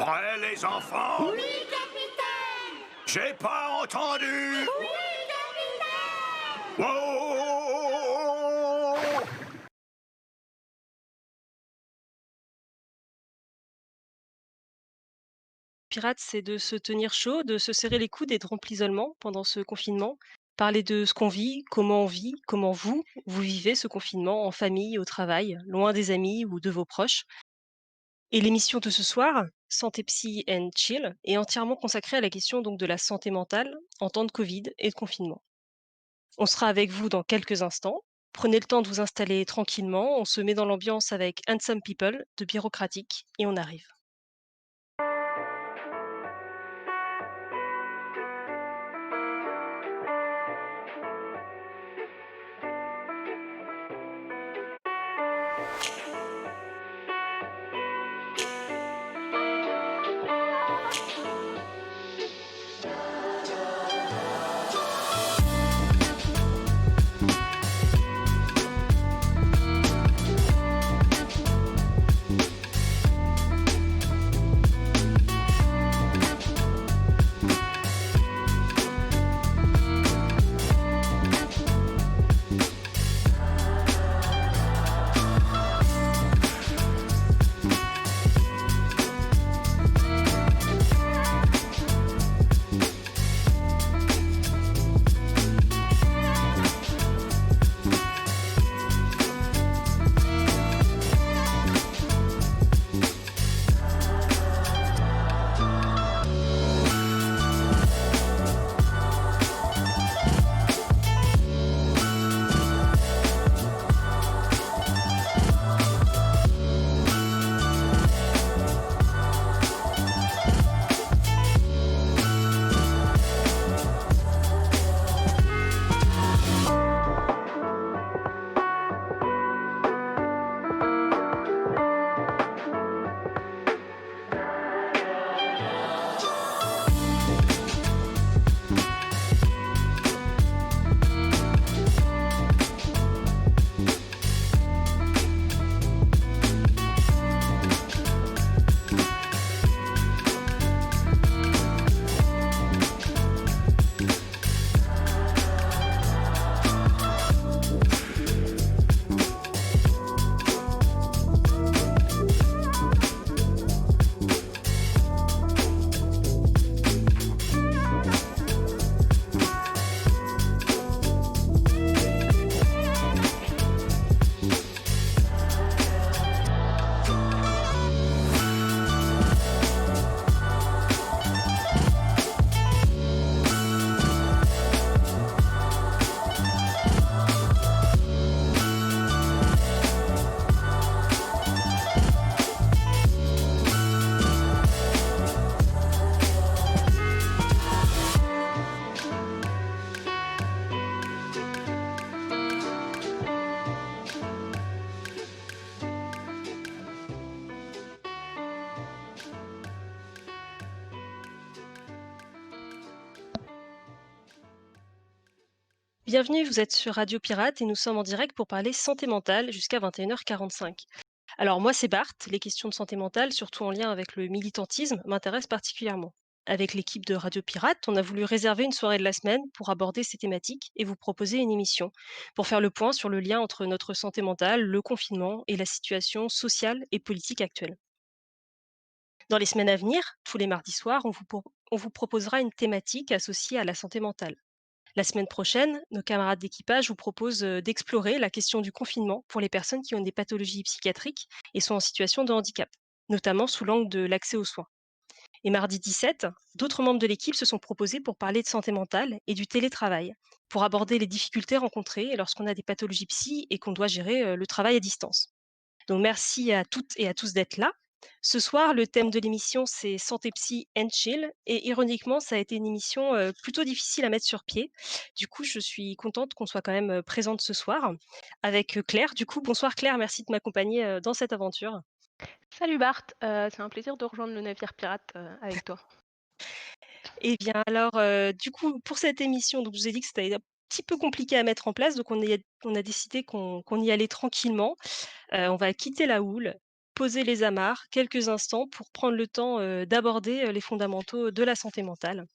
Prêts, les enfants? Oui, capitaine! J'ai pas entendu! Oui, capitaine! Wow! Pirates, c'est de se tenir chaud, de se serrer les coudes et de rompre l'isolement pendant ce confinement. Parler de ce qu'on vit, comment on vit, comment vous vivez ce confinement en famille, au travail, loin des amis ou de vos proches. Et l'émission de ce soir, Santé Psy and Chill, est entièrement consacrée à la question donc de la santé mentale en temps de Covid et de confinement. On sera avec vous dans quelques instants. Prenez le temps de vous installer tranquillement, on se met dans l'ambiance avec Handsome People de Bureaucratique et on arrive. Bienvenue, vous êtes sur Radio Pirate et nous sommes en direct pour parler santé mentale jusqu'à 21h45. Alors moi c'est Bart, les questions de santé mentale, surtout en lien avec le militantisme, m'intéressent particulièrement. Avec l'équipe de Radio Pirate, on a voulu réserver une soirée de la semaine pour aborder ces thématiques et vous proposer une émission pour faire le point sur le lien entre notre santé mentale, le confinement et la situation sociale et politique actuelle. Dans les semaines à venir, tous les mardis soirs, on vous proposera une thématique associée à la santé mentale. La semaine prochaine, nos camarades d'équipage vous proposent d'explorer la question du confinement pour les personnes qui ont des pathologies psychiatriques et sont en situation de handicap, notamment sous l'angle de l'accès aux soins. Et mardi 17, d'autres membres de l'équipe se sont proposés pour parler de santé mentale et du télétravail, pour aborder les difficultés rencontrées lorsqu'on a des pathologies psy et qu'on doit gérer le travail à distance. Donc merci à toutes et à tous d'être là. Ce soir, le thème de l'émission, c'est santé psy and chill. Et ironiquement, ça a été une émission plutôt difficile à mettre sur pied. Du coup, je suis contente qu'on soit quand même présente ce soir avec Claire. Du coup, bonsoir Claire, merci de m'accompagner dans cette aventure. Salut Bart, c'est un plaisir de rejoindre le navire pirate, avec toi. Et bien alors, du coup, pour cette émission, donc je vous ai dit que c'était un petit peu compliqué à mettre en place, donc on a décidé qu'on y allait tranquillement. On va quitter la houle. poser les amarres quelques instants pour prendre le temps, d'aborder, les fondamentaux de la santé mentale.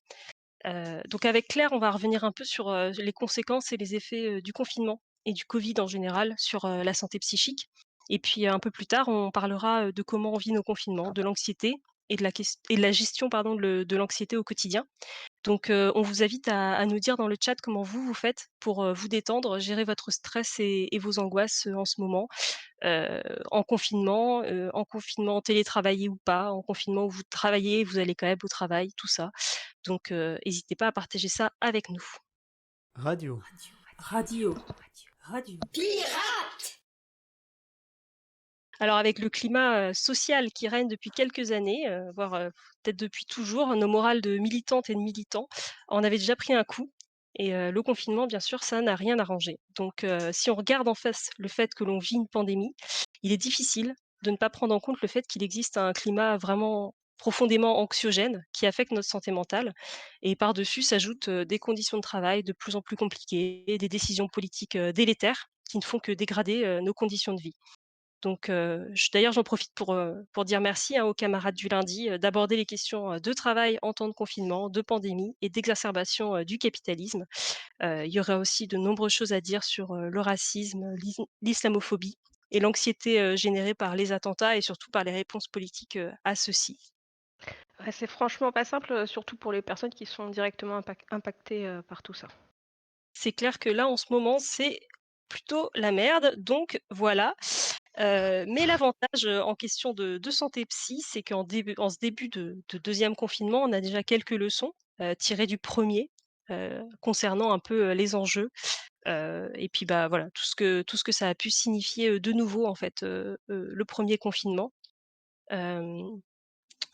Donc avec Claire, on va revenir un peu sur, les conséquences et les effets, du confinement et du covid en général sur, la santé psychique et puis, un peu plus tard, on parlera, de comment on vit nos confinements, de l'anxiété et de la gestion pardon de l'anxiété au quotidien. Donc, on vous invite à nous dire dans le chat comment vous faites pour, vous détendre, gérer votre stress et vos angoisses, en ce moment, heu, en confinement télétravaillé ou pas, en confinement où vous travaillez, vous allez quand même au travail, tout ça. Donc, hésitez pas à partager ça avec nous. Radio. Radio. Radio. Pirate. Alors avec le climat, social qui règne depuis quelques années, voire, peut-être depuis toujours, nos morales de militantes et de militants en avaient déjà pris un coup et le confinement, bien sûr, ça n'a rien arrangé. Donc, si on regarde en face le fait que l'on vit une pandémie, il est difficile de ne pas prendre en compte le fait qu'il existe un climat vraiment profondément anxiogène qui affecte notre santé mentale et par-dessus s'ajoutent, des conditions de travail de plus en plus compliquées et des décisions politiques, délétères qui ne font que dégrader, nos conditions de vie. Donc, j'en profite pour dire merci, hein, aux camarades du lundi, d'aborder les questions, de travail en temps de confinement, de pandémie et d'exacerbation, du capitalisme. Il y aura aussi de nombreuses choses à dire sur, le racisme, l'islamophobie et l'anxiété, générée par les attentats et surtout par les réponses politiques, à ceux-ci. Ouais, c'est franchement pas simple, surtout pour les personnes qui sont directement impactées, par tout ça. C'est clair que là, en ce moment, c'est plutôt la merde, donc voilà. Mais l'avantage, en question de santé psy, c'est en ce début de 2 confinement, on a déjà quelques leçons, tirées du premier concernant un peu, les enjeux, et puis, bah, voilà, tout ce que ça a pu signifier, de nouveau, en fait, le premier confinement. Hem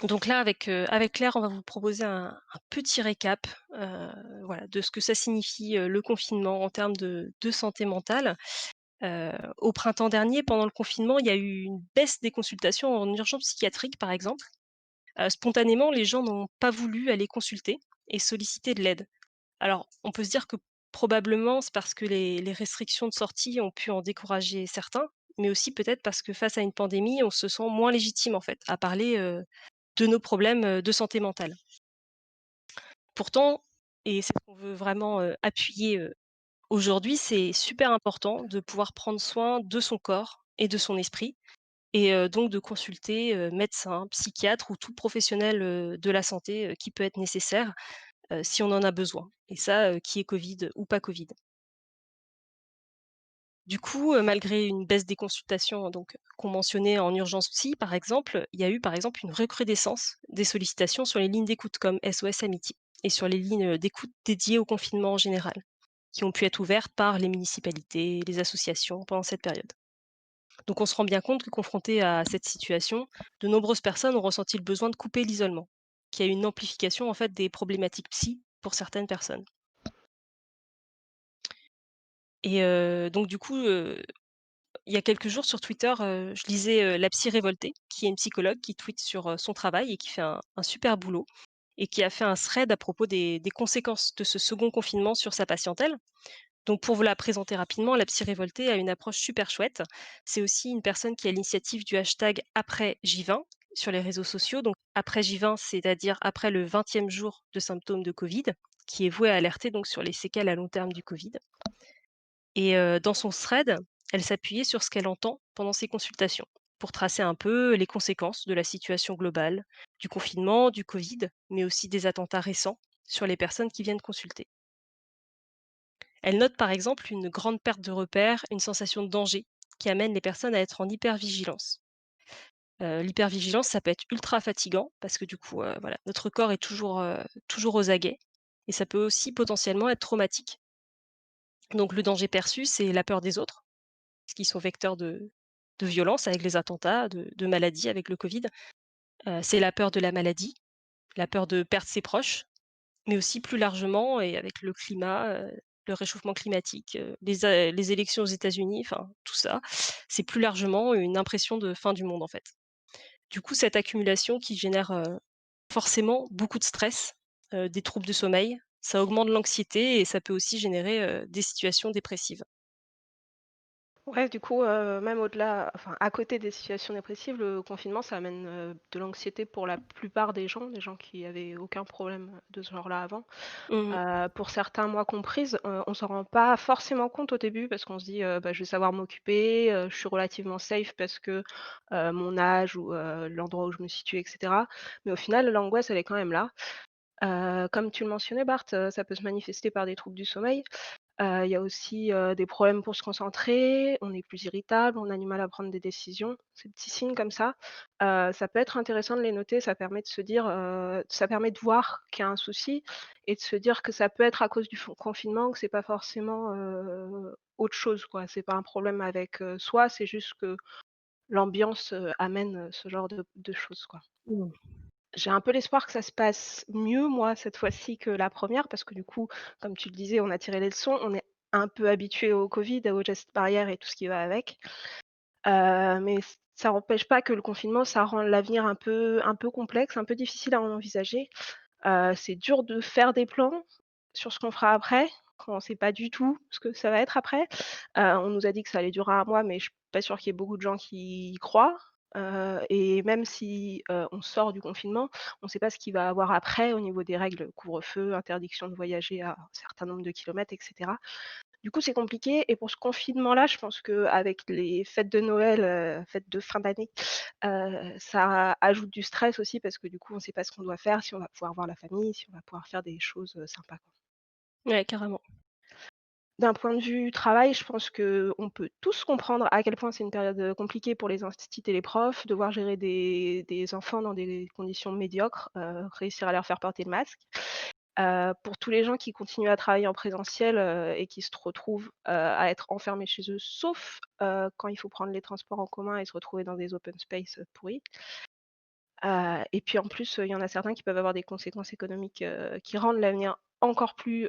Donc là, avec Claire, on va vous proposer un petit récap, voilà, de ce que ça signifie, le confinement en termes de santé mentale. Au printemps dernier, pendant le confinement, il y a eu une baisse des consultations en urgence psychiatrique, par exemple. Spontanément, les gens n'ont pas voulu aller consulter et solliciter de l'aide. Alors, on peut se dire que probablement, c'est parce que les restrictions de sortie ont pu en décourager certains, mais aussi peut-être parce que face à une pandémie, on se sent moins légitime, en fait, à parler, de nos problèmes, de santé mentale. Pourtant et c'est ce qu'on veut vraiment, appuyer, aujourd'hui, c'est super important de pouvoir prendre soin de son corps et de son esprit et donc de consulter, médecin, psychiatre ou tout professionnel, de la santé, qui peut être nécessaire, si on en a besoin et ça, qui est covid ou pas covid. Du coup, malgré une baisse des consultations donc qu'on mentionnait en urgence psy par exemple, il y a eu par exemple une recrudescence des sollicitations sur les lignes d'écoute comme SOS Amitié et sur les lignes, d'écoute dédiées au confinement en général, qui ont pu être ouvertes par les municipalités, les associations pendant cette période. Donc on se rend bien compte que confrontés à cette situation, de nombreuses personnes ont ressenti le besoin de couper l'isolement, qui a une amplification en fait des problématiques psy pour certaines personnes. Et donc du coup, il y a quelques jours sur Twitter, je lisais, La Psy Révoltée, qui est une psychologue qui tweet sur, son travail et qui fait un super boulot et qui a fait un thread à propos des conséquences de ce second confinement sur sa patientèle. Donc pour vous la présenter rapidement, La Psy Révoltée a une approche super chouette. C'est aussi une personne qui est à l'initiative du hashtag après J20 sur les réseaux sociaux. Donc après J20, c'est-à-dire après le 20e jour de symptômes de Covid, qui est voué à alerter donc sur les séquelles à long terme du Covid. Et dans son thread, elle s'appuyait sur ce qu'elle entend pendant ses consultations, pour tracer un peu les conséquences de la situation globale, du confinement, du Covid, mais aussi des attentats récents sur les personnes qui viennent consulter. Elle note par exemple une grande perte de repères, une sensation de danger qui amène les personnes à être en hypervigilance. L'hypervigilance, ça peut être ultra fatigant parce que du coup, voilà, notre corps est toujours aux aguets et ça peut aussi potentiellement être traumatique. Donc le danger perçu, c'est la peur des autres, ce qui sont vecteurs de violence avec les attentats, de maladies avec le Covid. C'est la peur de la maladie, la peur de perdre ses proches, mais aussi plus largement et avec le climat, le réchauffement climatique, les élections aux États-Unis, enfin tout ça, c'est plus largement une impression de fin du monde, en fait. Du coup, cette accumulation qui génère, forcément beaucoup de stress, des troubles de sommeil, ça augmente l'anxiété et ça peut aussi générer, des situations dépressives. Ouais, du coup, même au-delà enfin, à côté des situations dépressives, le confinement, ça amène, de l'anxiété pour la plupart des gens qui avaient aucun problème de ce genre-là avant. Mmh. Pour certains, moi comprises, on s'en rend pas forcément compte au début parce qu'on se dit: «Bah, je vais savoir m'occuper, je suis relativement safe parce que, mon âge ou, l'endroit où je me situe et cetera». Mais au final, l'angoisse, elle est quand même là. Comme tu le mentionnais Bart, ça peut se manifester par des troubles du sommeil. Il y a aussi, des problèmes pour se concentrer, on est plus irritable, on a du mal à prendre des décisions. Ces petits signes comme ça peut être intéressant de les noter, ça permet de se dire, ça permet de voir qu'il y a un souci et de se dire que ça peut être à cause du confinement, que c'est pas forcément, autre chose quoi. C'est pas un problème avec, soi, c'est juste que l'ambiance, amène, ce genre de choses quoi. Mmh. J'ai un peu l'espoir que ça se passe mieux, moi, cette fois-ci que la première, parce que du coup, comme tu le disais, on a tiré les leçons, on est un peu habitué au Covid, aux gestes barrières et tout ce qui va avec. Mais ça n'empêche pas que le confinement, ça rend l'avenir un peu complexe, un peu difficile à envisager. C'est dur de faire des plans sur ce qu'on fera après, quand on ne sait pas du tout ce que ça va être après. On nous a dit que ça allait durer un mois, mais je suis pas sûre qu'il y ait beaucoup de gens qui y croient. Et même si, on sort du confinement, on ne sait pas ce qu'il va avoir après au niveau des règles couvre-feu, interdiction de voyager à un certain nombre de kilomètres et cetera. Du coup, c'est compliqué et pour ce confinement-là, je pense qu'avec les fêtes de Noël, fêtes de fin d'année, ça ajoute du stress aussi parce que du coup, on ne sait pas ce qu'on doit faire, si on va pouvoir voir la famille, si on va pouvoir faire des choses, sympas, quoi. Ouais, carrément. D'un point de vue travail, je pense qu'on peut tous comprendre à quel point c'est une période, compliquée pour les instituts et les profs, devoir gérer des enfants dans des conditions médiocres, réussir à leur faire porter le masque. Pour tous les gens qui continuent à travailler en présentiel, et qui se retrouvent, à être enfermés chez eux, sauf, quand il faut prendre les transports en commun et se retrouver dans des open space, pourris. Et puis en plus, il y en a certains qui peuvent avoir des conséquences économiques, qui rendent l'avenir encore plus,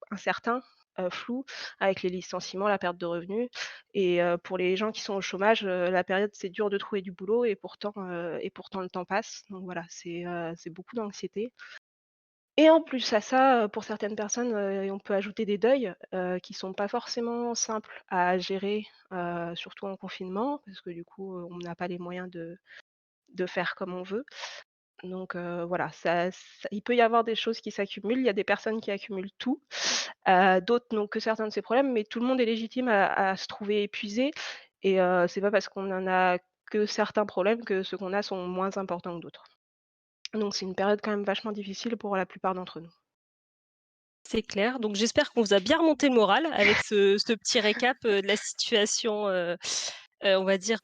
incertain, flou, avec les licenciements, la perte de revenus et pour les gens qui sont au chômage, la période, c'est dur de trouver du boulot et pourtant le temps passe. Donc voilà, c'est beaucoup d'anxiété. Et en plus à ça, pour certaines personnes, on peut ajouter des deuils, qui sont pas forcément simples à gérer, surtout en confinement, parce que du coup, on n'a pas les moyens de faire comme on veut. Donc voilà, ça il peut y avoir des choses qui s'accumulent. Il y a des personnes qui accumulent tout, d'autres n'ont que certains de ces problèmes, mais tout le monde est légitime à se trouver épuisé et c'est pas parce qu'on en a que certains problèmes que ceux qu'on a sont moins importants que d'autres. Donc c'est une période quand même vachement difficile pour la plupart d'entre nous. C'est clair. Donc j'espère qu'on vous a bien remonté le moral avec ce petit récap, de la situation, on va dire,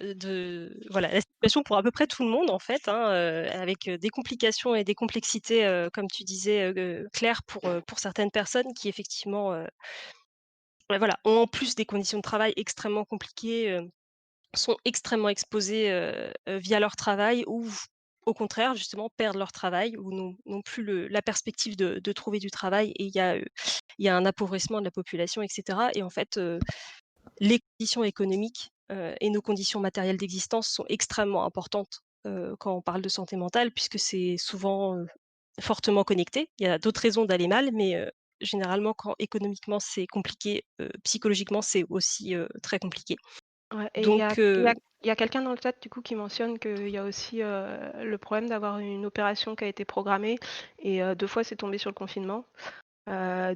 de voilà, la situation pour à peu près tout le monde en fait, hein, avec, des complications et des complexités, comme tu disais, Claire, pour certaines personnes qui effectivement, ouais, voilà, ont en plus des conditions de travail extrêmement compliquées, sont extrêmement exposés, via leur travail ou au contraire justement perdent leur travail ou n'ont plus la perspective de trouver du travail et il y a un appauvrissement de la population et cetera et en fait, les conditions économiques, et nos conditions matérielles d'existence sont extrêmement importantes, quand on parle de santé mentale puisque c'est souvent, fortement connecté. Il y a d'autres raisons d'aller mal mais, généralement quand économiquement c'est compliqué, psychologiquement c'est aussi, très compliqué. Ouais et Donc, il y a quelqu'un dans le chat du coup qui mentionne qu'il y a aussi, le problème d'avoir une opération qui a été programmée et 2 fois c'est tombé sur le confinement.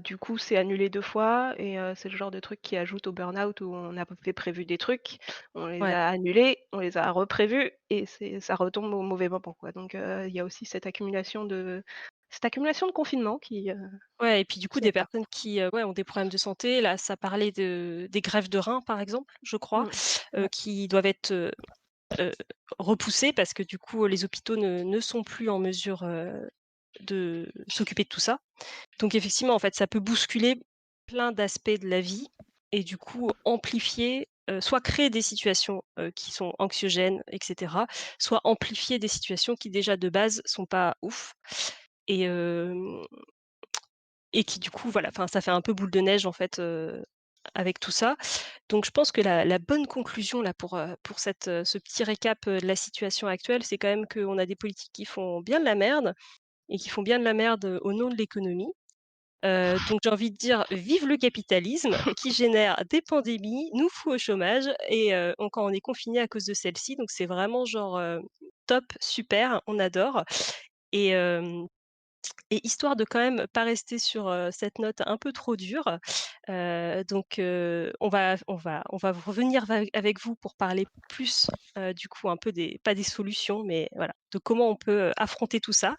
Du coup, c'est annulé 2 fois et c'est le genre de truc qui ajoute au burn-out où on avait prévu des trucs, on les ouais. a annulés, on les a reprévus et ça retombe au mauvais moment, quoi. Donc il y a aussi cette accumulation de confinement Ouais et puis du coup qui des aide pas. personnes qui, ouais, ont des problèmes de santé, là ça parlait des greffes de reins par exemple, je crois, Mmh. Ouais. qui doivent être, heu, repoussées parce que du coup, les hôpitaux ne sont plus en mesure, de s'occuper de tout ça. Donc effectivement, en fait, ça peut bousculer plein d'aspects de la vie et du coup amplifier, soit créer des situations, qui sont anxiogènes et cetera, soit amplifier des situations qui déjà de base sont pas ouf et et qui du coup, voilà, enfin, ça fait un peu boule de neige en fait, avec tout ça. Donc je pense que la bonne conclusion là pour cette, ce petit récap, de la situation actuelle, c'est quand même qu'on a des politiques qui font bien de la merde et qui font bien de la merde, au nom de l'économie Donc j'ai envie de dire: «Vive le capitalisme qui génère des pandémies, nous fout au chômage et quand on est confiné à cause de celle-ci». Donc c'est vraiment genre, top, super, on adore et hem et histoire de quand même pas rester sur, cette note un peu trop dure, on va revenir avec vous pour parler plus, du coup un peu des pas des solutions, mais voilà, de comment on peut, affronter tout ça.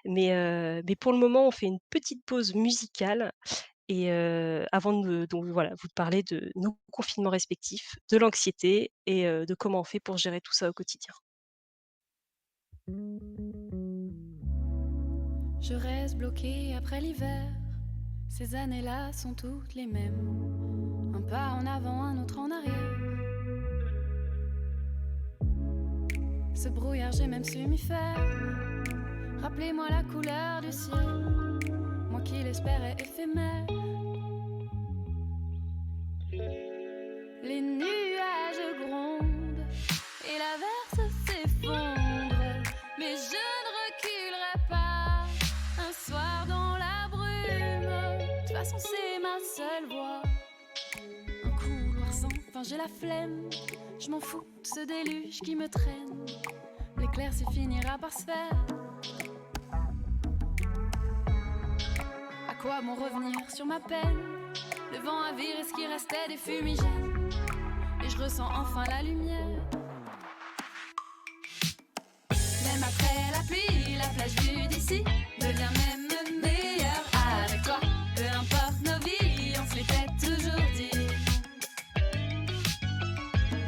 Mais pour le moment, on fait une petite pause musicale et avant de donc voilà, vous parler de nos confinements respectifs, de l'anxiété et de comment on fait pour gérer tout ça au quotidien. Je reste bloquée après l'hiver. Ces années-là sont toutes les mêmes. Un pas en avant, un autre en arrière. Ce brouillard, j'ai même su m'y faire. Rappelez-moi la couleur du ciel. Moi qui l'espérais éphémère. Les nuages grondent et l'averse s'effondre. Mais je ne reculerai pas. Un soir dans la brume. De toute façon, c'est ma seule voix. Un couloir sans fin, j'ai la flemme. Je m'en fous de ce déluge qui me traîne. L'éclaircie finira par se faire. À quoi bon revenir sur ma peine? Le vent a viré ce qui restait des fumigènes. Et je ressens enfin la lumière. Même après la pluie, la plage vue d'ici devient même meilleure avec toi. Peu importe nos vies, on se l'était toujours dit.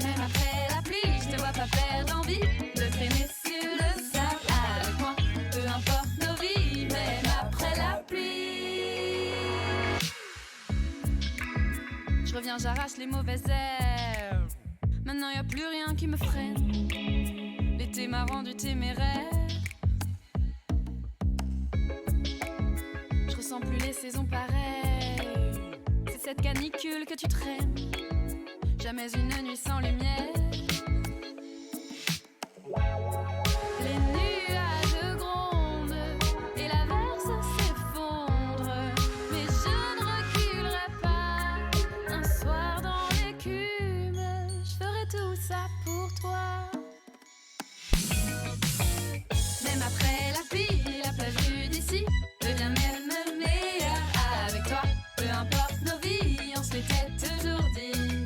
Même après la pluie, je te vois pas perdre envie de traîner sur le sable avec moi. Peu importe nos vies, même après la pluie. Je reviens, j'arrache les mauvaises herbes. Maintenant y a plus rien qui me freine. L'été m'a rendu téméraire. Je ressens plus les saisons pareilles. C'est cette canicule que tu traînes. Jamais une nuit sans lumière. Les nuages grondent et l'averse s'effondre. Mais je ne reculerai pas. Un soir dans l'écume, je ferai tout ça pour toi. Même après la pluie, la plage vue d'ici devient même meilleure avec toi. Peu importe nos vies, on se l'était toujours dit.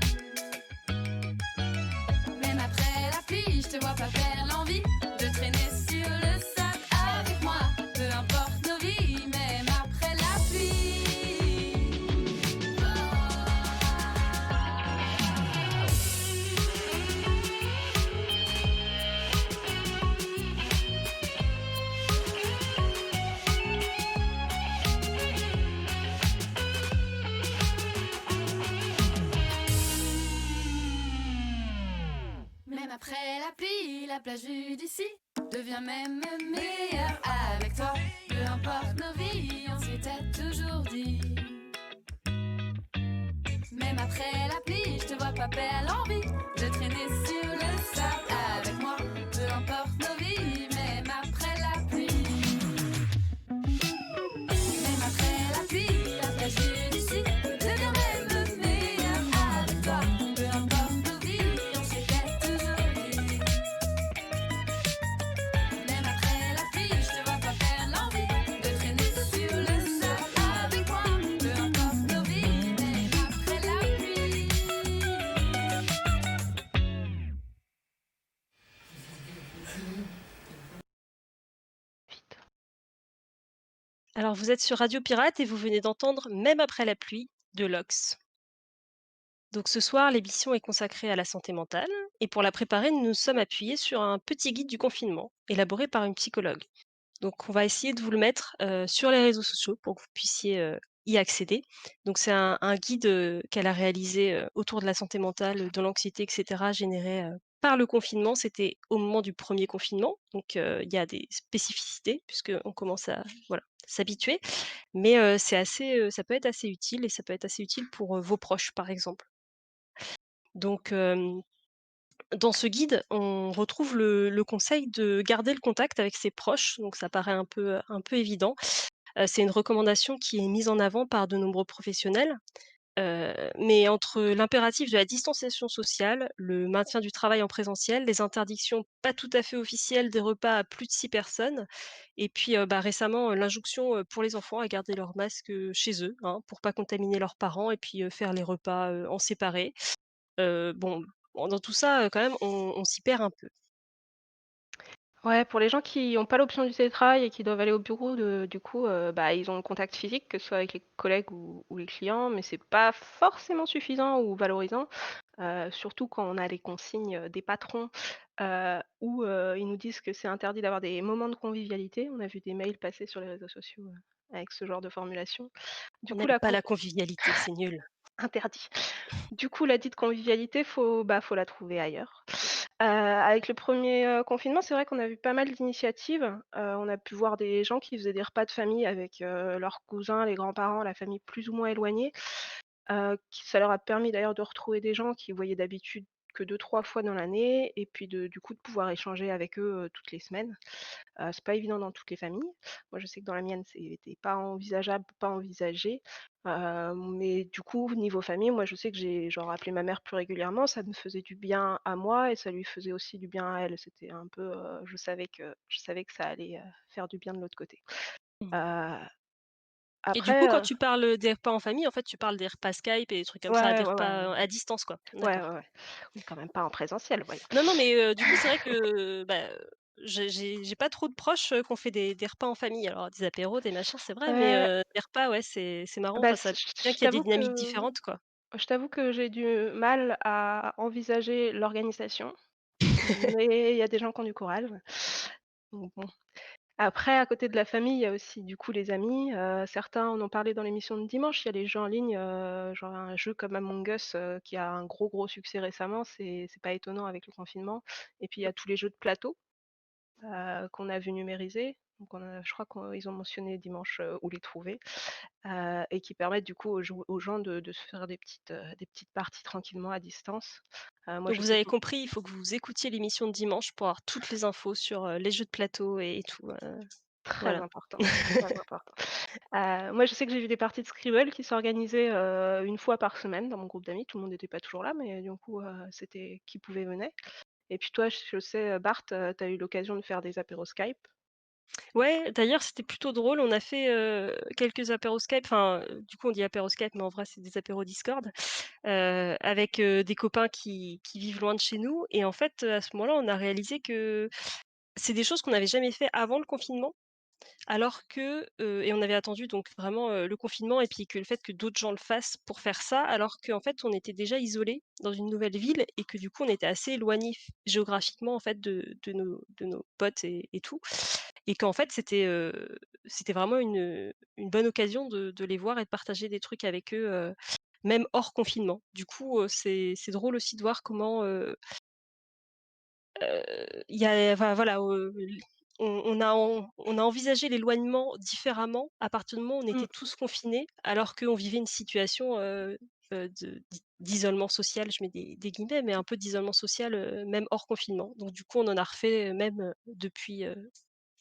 Même après la pluie, je te vois pas perdre l'envie de traîner sur le sable avec moi. Peu importe nos vies, même après la pluie. Même après la pluie, la plage vue d'ici devient même meilleure avec toi. Peu importe nos vies, on s'était toujours dit. Même après la pluie, je te vois pas perdre l'envie de traîner sur le sable avec moi. Peu importe nos vies, même après la pluie. Même après la pluie, la plage vue d'ici devient même meilleure avec toi. Peu importe nos vies, on s'était toujours dit. Même après la pluie, je te vois pas perdre l'envie de traîner sur le sable avec moi. Peu importe nos vies, même après la pluie. Vite. Alors vous êtes sur Radio Pirate et vous venez d'entendre «Même après la pluie» de Lox. Donc ce soir, l'émission est consacrée à la santé mentale et pour la préparer, nous nous sommes appuyés sur un petit guide du confinement élaboré par une psychologue. Donc on va essayer de vous le mettre, sur les réseaux sociaux pour que vous puissiez, y accéder. Donc c'est un guide, qu'elle a réalisé, autour de la santé mentale, de l'anxiété et cetera générée, par le confinement. C'était au moment du premier confinement, donc il y a des spécificités puisqu'on commence à voilà, s'habituer. Mais c'est assez, ça peut être assez utile et ça peut être assez utile pour, vos proches, par exemple. Donc dans ce guide, on retrouve le conseil de garder le contact avec ses proches, donc ça paraît un peu évident. C'est une recommandation qui est mise en avant par de nombreux professionnels. Mais entre l'impératif de la distanciation sociale, le maintien du travail en présentiel, les interdictions pas tout à fait officielles des repas à plus de 6 personnes et puis, récemment, l'injonction, pour les enfants à garder leur masque, chez eux, hein, pour pas contaminer leurs parents et puis, faire les repas, en séparé. Bon, dans tout ça, quand même, on s'y perd un peu. Ouais, pour les gens qui ont pas l'option du télétravail et qui doivent aller au bureau, du coup, ils ont le contact physique, que ce soit avec les collègues ou les clients, mais c'est pas forcément suffisant ou valorisant, surtout quand on a les consignes, des patrons, où, ils nous disent que c'est interdit d'avoir des moments de convivialité. On a vu des mails passer sur les réseaux sociaux, avec ce genre de formulation. Du On coup, n'aime pas la convivialité, c'est nul. interdit. Du coup, la dite convivialité, faut la trouver ailleurs. Avec le premier er confinement, c'est vrai qu'on a vu pas mal d'initiatives. On a pu voir des gens qui faisaient des repas de famille avec, leurs cousins, les grands-parents, la famille plus ou moins éloignée. Qui ça leur a permis d'ailleurs de retrouver des gens qu'ils voyaient d'habitude que 2 3 fois dans l'année et puis du coup de pouvoir échanger avec eux, toutes les semaines. C'est pas évident dans toutes les familles. Moi, je sais que dans la mienne, c'était pas envisageable, pas envisagé. Mais du coup, niveau famille, moi, je sais que j'ai genre appelé ma mère plus régulièrement. Ça me faisait du bien à moi et ça lui faisait aussi du bien à elle. C'était un peu, je savais que ça allait, faire du bien de l'autre côté. Mmh. Heu, Et du coup, après, quand tu parles, des repas en famille, en fait, tu parles des repas Skype et des trucs comme ça, ouais, des ouais, ouais, repas, à distance, quoi? ouais, ouais, D'accord. ouais. Oui, quand même pas en présentiel, voyons. Non, non, mais du coup, c'est vrai que, j'ai pas trop de proches, qui ont fait des repas en famille. Alors des apéros, des machins, c'est vrai, mais Ouais, des repas, ouais, c'est marrant. bah, Enfin, ça bien je qu'il y a des t'avoue dynamiques que différentes, quoi. j'ai du mal à envisager l'organisation, mais il y a des gens qui ont du courage. Donc bon. Après, à côté de la famille, il y a aussi du coup les amis. Certains en ont parlé dans l'émission de dimanche. Il y a les jeux en ligne, genre un jeu comme Among Us, qui a un gros, gros succès récemment. C'est pas étonnant avec le confinement. Et puis il y a tous les jeux de plateau, qu'on a vu numériser. Donc je crois qu'ils ont mentionné dimanche, où les trouver, et qui permettent du coup aux gens de se faire des petites parties tranquillement à distance. Moi Donc je vous sais avez que compris, il faut que vous écoutiez l'émission de dimanche pour avoir toutes les infos sur, les jeux de plateau et tout, très voilà. important, très important. Moi, je sais que j'ai vu des parties de Scrabble qui s'organisaient, 1 fois par semaine dans mon groupe d'amis. Tout le monde n'était pas toujours là, mais du coup, c'était qui pouvait venait. Et puis toi, je sais, Bart, tu as eu l'occasion de faire des apéros Skype. Ouais, d'ailleurs, c'était plutôt drôle. On a fait, quelques apéros Skype, enfin, du coup, on dit apéros Skype, mais en vrai, c'est des apéros Discord, avec, des copains qui vivent loin de chez nous et en fait, à ce moment-là, on a réalisé que c'est des choses qu'on n'avait jamais fait avant le confinement. Alors que, et on avait attendu donc vraiment, le confinement et puis que le fait que d'autres gens le fassent pour faire ça, alors qu'en fait, on était déjà isolés dans une nouvelle ville et que du coup, on était assez éloignés géographiquement en fait de nos potes et tout et qu'en fait, c'était vraiment une bonne occasion de les voir et de partager des trucs avec eux, même hors confinement. Du coup, c'est drôle aussi de voir comment, il y a enfin voilà, on a envisagé l'éloignement différemment à partir du moment où on Mmh. était tous confinés, alors qu'on vivait une situation, d'isolement social, je mets des guillemets, mais un peu d'isolement social, même hors confinement. Donc du coup, on en a refait, même, depuis,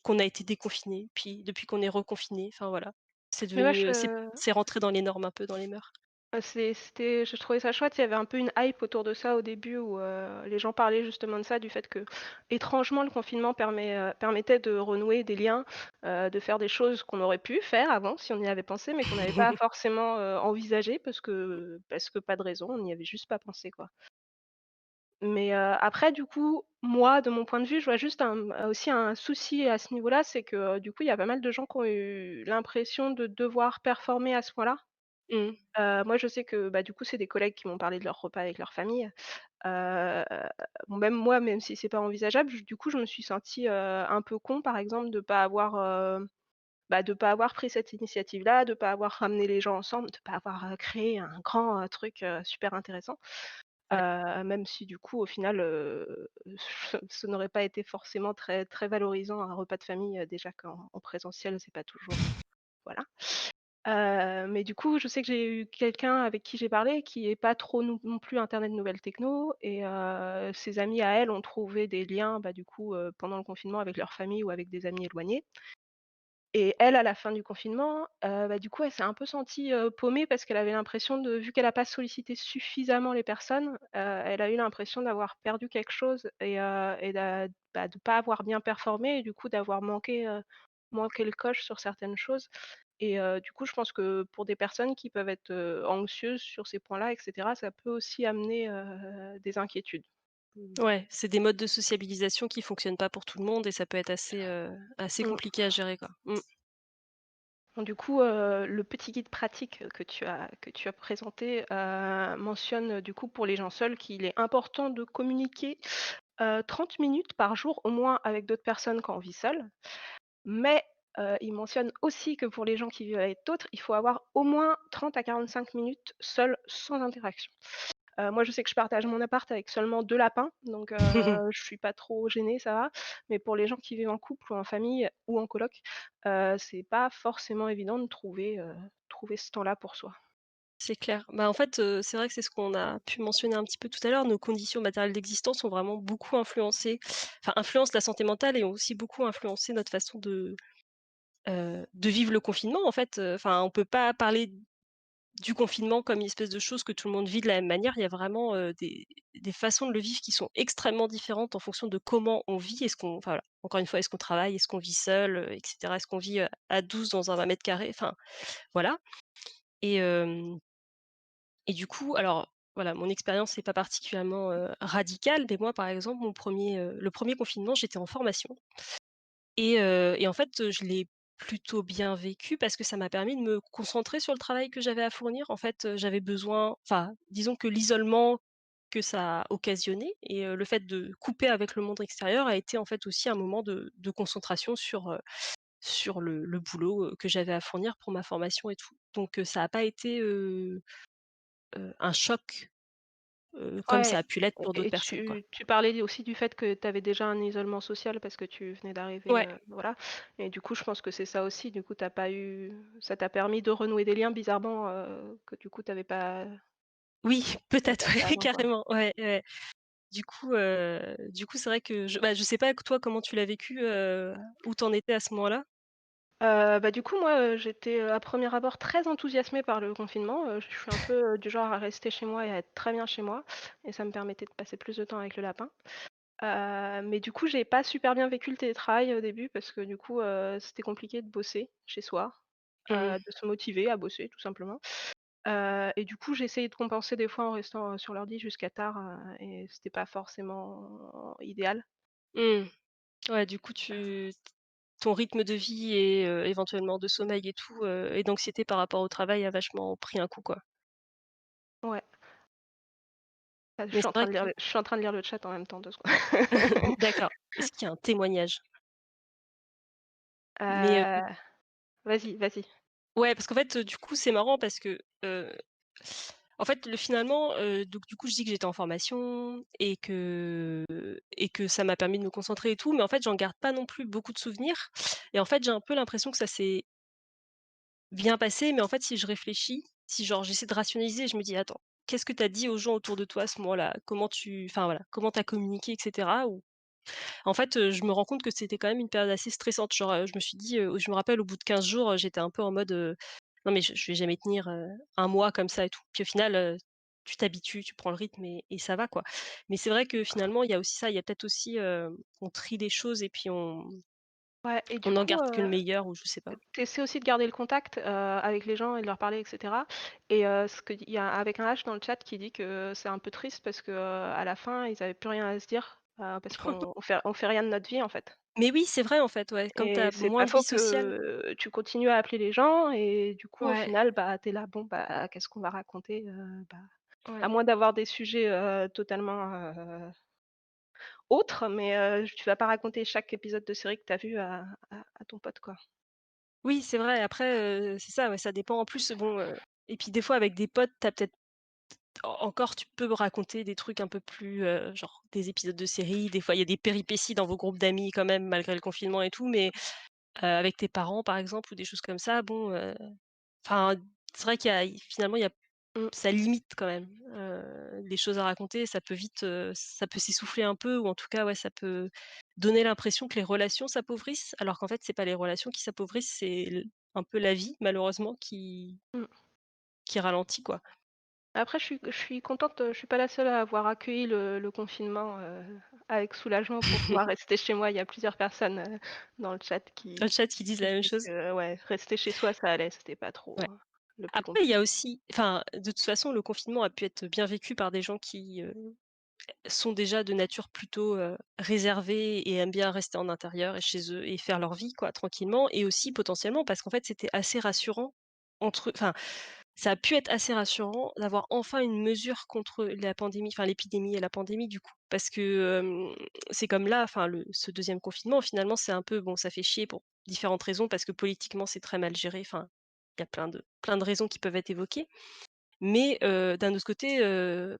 qu'on a été déconfinés, puis depuis qu'on est reconfinés, enfin voilà. C'est Mais ouais, devenu, c'est rentré dans les normes, un peu dans les mœurs. c'était je trouvais ça chouette. Il y avait un peu une hype autour de ça au début où, les gens parlaient justement de ça, du fait que, étrangement, le confinement permettait de renouer des liens, de faire des choses qu'on aurait pu faire avant si on y avait pensé, mais qu'on n'avait pas forcément, envisagées parce que pas de raison, on n'y avait juste pas pensé, quoi. Mais, après du coup, moi, de mon point de vue, je vois juste aussi un souci à ce niveau-là, c'est que, du coup, il y a pas mal de gens qui ont eu l'impression de devoir performer à ce point-là. Mmh. Moi, je sais que, du coup, c'est des collègues qui m'ont parlé de leur repas avec leur famille. Heu, bon, même moi, même si c'est pas envisageable, du coup, je me suis sentie, un peu con, par exemple, de pas avoir pris cette initiative-là, de pas avoir ramené les gens ensemble, de pas avoir, créé un grand, truc, super intéressant. Ouais. Même si du coup, au final, ce n'aurait pas été forcément très très valorisant un repas de famille, déjà qu'en présentiel, c'est pas toujours, voilà. Mais du coup, je sais que j'ai eu quelqu'un avec qui j'ai parlé qui est pas trop non plus internet nouvelles techno et ses amis à elle ont trouvé des liens, du coup, pendant le confinement avec leur famille ou avec des amis éloignés Et elle, à la fin du confinement, bah, du coup, elle s'est un peu sentie, paumée parce qu'elle avait l'impression de vu qu'elle a pas sollicité suffisamment les personnes, elle a eu l'impression d'avoir perdu quelque chose et de pas avoir bien performé et du coup d'avoir manqué le coche sur certaines choses et du coup, je pense que pour des personnes qui peuvent être, anxieuses sur ces points-là et cetera, ça peut aussi amener, des inquiétudes. Mmh. Ouais, c'est des modes de sociabilisation qui fonctionnent pas pour tout le monde et ça peut être assez Mmh. compliqué à gérer, quoi. Mmh. Donc du coup, le petit guide pratique que tu as présenté, mentionne, du coup, pour les gens seuls, qu'il est important de communiquer, 30 minutes par jour au moins avec d'autres personnes quand on vit seul. Mais, il mentionne aussi que pour les gens qui vivent avec d'autres, il faut avoir au moins 30 à 45 minutes seul, sans interaction. Moi, je sais que je partage mon appart avec seulement 2 lapins, donc je suis pas trop gênée, ça va. Mais pour les gens qui vivent en couple ou en famille ou en coloc, c'est pas forcément évident de trouver ce temps-là pour soi. C'est clair. Bah, en fait, c'est vrai que c'est ce qu'on a pu mentionner un petit peu tout à l'heure. Nos conditions matérielles d'existence ont vraiment beaucoup influencé influencent la santé mentale et ont aussi beaucoup influencé notre façon de vivre le confinement, en fait. On peut pas parler du confinement comme une espèce de chose que tout le monde vit de la même manière. Il y a vraiment, des façons de le vivre qui sont extrêmement différentes en fonction de comment on vit. Voilà, encore une fois, est-ce qu'on travaille? Est-ce qu'on vit seul? Et cetera. Est-ce qu'on vit, à 12 dans un 20 m²? Enfin, voilà. Et hem et du coup, alors, voilà, mon expérience n'est pas particulièrement, radicale, mais moi, par exemple, le premier confinement, j'étais en formation et en fait, je l'ai plutôt bien vécu parce que ça m'a permis de me concentrer sur le travail que j'avais à fournir. En fait, j'avais besoin disons que l'isolement que ça a occasionné et le fait de couper avec le monde extérieur a été, en fait, aussi un moment de concentration sur le boulot, que j'avais à fournir pour ma formation et tout. Donc ça a pas été, un choc, comme ça Ouais a pu l'être pour d'autres et personnes, quoi. tu parlais aussi du fait que tu avais déjà un isolement social parce que tu venais d'arriver, Ouais, voilà et du coup, je pense que c'est ça aussi, du coup, t'as pas eu ça t'a permis de renouer des liens bizarrement, que du coup, oui, tu peut-être, pas fait ouais, avant, quoi. carrément, ouais, ouais. Du coup, c'est vrai que je sais pas toi comment tu l'as vécu, où tu en étais à ce moment-là? Bah, du coup, moi, j'étais, à premier abord très enthousiasmée par le confinement, je suis un peu, du genre à rester chez moi et à être très bien chez moi et ça me permettait de passer plus de temps avec le lapin. Mais du coup, j'ai pas super bien vécu le télétravail au début parce que du coup, c'était compliqué de bosser chez soi, Mmh. de se motiver à bosser tout simplement. Et du coup, j'ai essayé de compenser des fois en restant, sur l'ordi jusqu'à tard, et c'était pas forcément idéal. Mmh. Ouais, du coup, ton rythme de vie et éventuellement de sommeil et tout, et d'anxiété par rapport au travail a vachement pris un coup, quoi. Ouais, je Mais suis c'est en train vrai de lire que je suis en train de lire le chat en même temps, 2 secondes. d'accord. Est-ce qu'il y a un témoignage? Mais Heu, vas-y, vas-y. ouais, parce qu'en fait, du coup, c'est marrant parce que, en fait, finalement, donc du coup, je dis que j'étais en formation et que ça m'a permis de me concentrer et tout, mais en fait, j'en garde pas non plus beaucoup de souvenirs et en fait, j'ai un peu l'impression que ça s'est bien passé, mais en fait, si je réfléchis, si genre j'essaie de rationaliser, je me dis: «Attends, qu'est-ce que tu as dit aux gens autour de toi à ce moment-là? Voilà, comment tu as communiqué?» et cetera. En fait, je me rends compte que c'était quand même une période assez stressante. Genre, je me suis dit, je me rappelle au bout de 15 jours, j'étais un peu en mode, «Non mais je vais jamais tenir, 1 mois comme ça et tout». Puis au final, tu t'habitues, tu prends le rythme et ça va quoi. Mais c'est vrai que finalement, il y a aussi ça, il y a peut-être aussi, on trie les choses et puis Ouais et du on n'en coup, garde que le meilleur ou je sais pas. tu essaies aussi de garder le contact, avec les gens et de leur parler et cetera et ce que il y a avec un H dans le chat qui dit que c'est un peu triste parce que, à la fin, ils avaient plus rien à se dire, parce qu'on fait rien de notre vie, en fait Mais oui, c'est vrai en fait, ouais, comme tu et as c'est moins pas de vie faux sociale. que tu continues à appeler les gens et du coup, au Ouais, final, bah, tu es là: «Bon, bah, qu'est-ce qu'on va raconter?» Bah, ouais. à moins d'avoir des sujets, totalement, autres, mais tu vas pas raconter chaque épisode de série que tu as vu à ton pote, quoi. Oui, c'est vrai, après, c'est ça, ouais, ça dépend en plus, bon, et puis des fois avec des potes, tu as peut-être encore tu peux raconter des trucs un peu plus, genre des épisodes de série, des fois il y a des péripéties dans vos groupes d'amis quand même malgré le confinement et tout, mais, avec tes parents par exemple ou des choses comme ça, bon, enfin, c'est vrai qu'il y a finalement il y a Mmh. ça limite quand même, les choses à raconter, ça peut s'essouffler un peu ou en tout cas, ouais, ça peut donner l'impression que les relations s'appauvrissent, alors qu'en fait, c'est pas les relations qui s'appauvrissent, c'est un peu la vie malheureusement Mmh. qui ralentit, quoi. Après je suis contente, je suis pas la seule à avoir accueilli le confinement, avec soulagement pour pouvoir rester chez moi. Il y a plusieurs personnes, dans le chat Dans le qui chat qui disent qui la même disaient chose. que ouais, rester chez soi ça allait, c'était pas trop, Ouais. le plus Après, il y compliqué. a aussi enfin, de toute façon, le confinement a pu être bien vécu par des gens qui, sont déjà de nature plutôt, réservés et aiment bien rester en intérieur et chez eux et faire leur vie quoi, tranquillement et aussi potentiellement parce qu'en fait, c'était assez rassurant enfin, ça a pu être assez rassurant d'avoir enfin une mesure contre la pandémie, enfin l'épidémie et la pandémie du coup. Parce que, c'est comme là, enfin ce deuxième confinement finalement c'est un peu bon ça fait chier pour différentes raisons parce que politiquement c'est très mal géré, enfin, il y a plein de raisons qui peuvent être évoquées. Mais, d'un autre côté,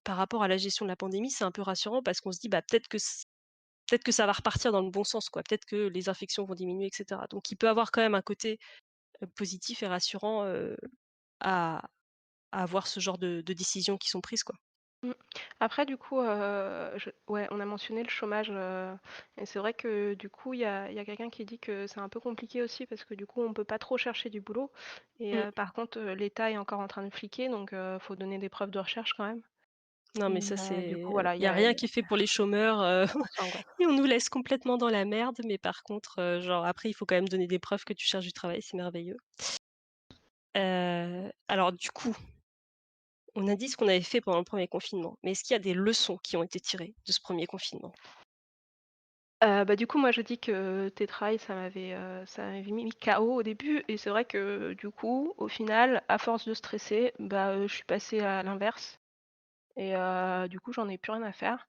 par rapport à la gestion de la pandémie, c'est un peu rassurant parce qu'on se dit: «Bah, peut-être que ça va repartir dans le bon sens quoi, peut-être que les infections vont diminuer» et cetera. Donc il peut avoir quand même un côté, positif et rassurant, à avoir ce genre de décisions qui sont prises, quoi. Mmh. Après du coup, je ouais, on a mentionné le chômage, et c'est vrai que du coup, il y a quelqu'un qui dit que c'est un peu compliqué aussi parce que du coup, on peut pas trop chercher du boulot et Mmh. par contre, l'État est encore en train de fliquer donc faut donner des preuves de recherche quand même Non, et mais ça, du coup, c'est voilà, il y a rien qui est fait pour les chômeurs, ça angoisse. et on nous laisse complètement dans la merde, mais par contre, genre après il faut quand même donner des preuves que tu cherches du travail, c'est merveilleux. Alors du coup, on a dit ce qu'on avait fait pendant le premier confinement, mais est-ce qu'il y a des leçons qui ont été tirées de ce premier confinement? Bah, du coup, moi, je dis que télétravail, ça m'avait mis KO au début et c'est vrai que, du coup, au final, à force de stresser, bah, je suis passée à l'inverse et du coup, j'en ai plus rien à faire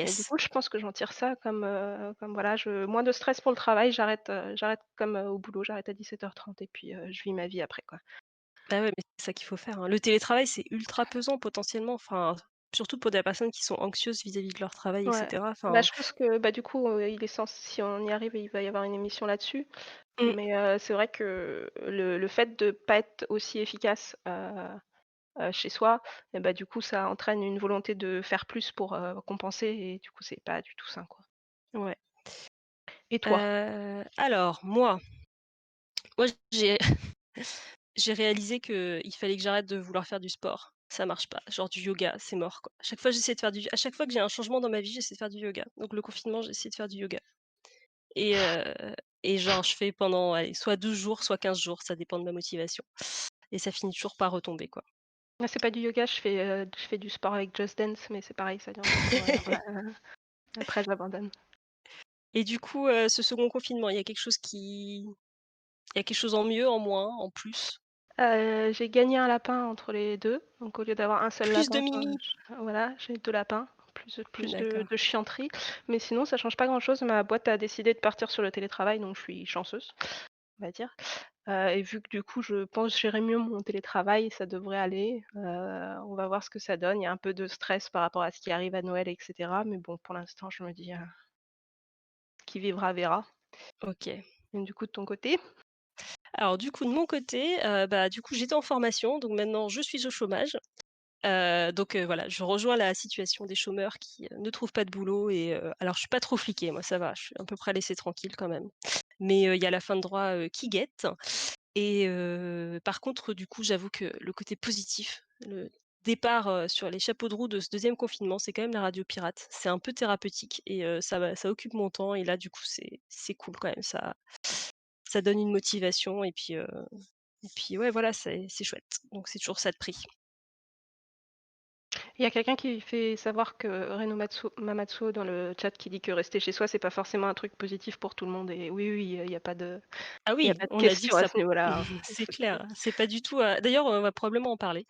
et du Yes. coup, je pense que j'en tire ça comme voilà, je moins de stress pour le travail, j'arrête comme, au boulot, j'arrête à 17h30 et puis, je vis ma vie après, quoi. Bah, ouais, mais c'est ça qu'il faut faire, hein. Le télétravail, c'est ultra pesant potentiellement, enfin, surtout pour des personnes qui sont anxieuses vis-à-vis de leur travail et Ouais. cetera, Bah, enfin je pense que, bah, du coup, il est censé si on y arrive, il va y avoir une émission là-dessus. mmh, Mais c'est vrai que le fait de pas être aussi efficace, chez soi et bah, du coup, ça entraîne une volonté de faire plus pour, compenser et du coup, c'est pas du tout sain, quoi. ouais. Et toi? Alors moi j'ai j'ai réalisé qu'il fallait que j'arrête de vouloir faire du sport. Ça marche pas, genre du yoga, c'est mort, quoi. À chaque fois que j'ai un changement dans ma vie, j'essaie de faire du yoga. Donc le confinement, j'ai essayé de faire du yoga et heu et genre je fais pendant, allez, soit 12 jours, soit 15 jours, ça dépend de ma motivation et ça finit toujours par retomber, quoi. Ah, c'est pas du yoga, je fais du sport avec Just Dance, mais c'est pareil, ça dure un temps, voilà, après j'abandonne. Et du coup, ce second confinement, il y a quelque chose en mieux, en moins, en plus? J'ai gagné un lapin entre les 2, donc au lieu d'avoir un seul Plus de lapin, mimi? voilà, j'ai 2 lapins, plus de D'accord. de chienterie, mais sinon ça change pas grand-chose. Ma boîte a décidé de partir sur le télétravail, donc je suis chanceuse, on va dire. Et vu que du coup je pense gérer mieux mon télétravail, ça devrait aller. On va voir ce que ça donne. Il y a un peu de stress par rapport à ce qui arrive à Noël et cetera, mais bon pour l'instant je me dis, «Qui vivra verra». OK. Et du coup de ton côté? Alors du coup, de mon côté, bah, du coup, j'étais en formation, donc maintenant je suis au chômage. Donc voilà, je rejoins la situation des chômeurs qui, ne trouvent pas de boulot et alors je suis pas trop fliquée, moi ça va, je suis à peu près laissée tranquille quand même. Mais il y a la fin de droit, qui guette et par contre, du coup, j'avoue que le côté positif, le départ, sur les chapeaux de roue de ce deuxième confinement, c'est quand même la radio pirate. C'est un peu thérapeutique et ça occupe mon temps et là, du coup, c'est cool quand même. Ça donne une motivation et puis ouais, voilà, c'est chouette. Donc c'est toujours ça de prix. Il y a quelqu'un qui fait savoir que Reno Mamatsuo dans le chat qui dit que rester chez soi, c'est pas forcément un truc positif pour tout le monde et oui, oui, Ah il y a oui, pas de on a dit que question à ça ce niveau-là, hein. c'est clair, c'est pas du tout, d'ailleurs, on va probablement en parler.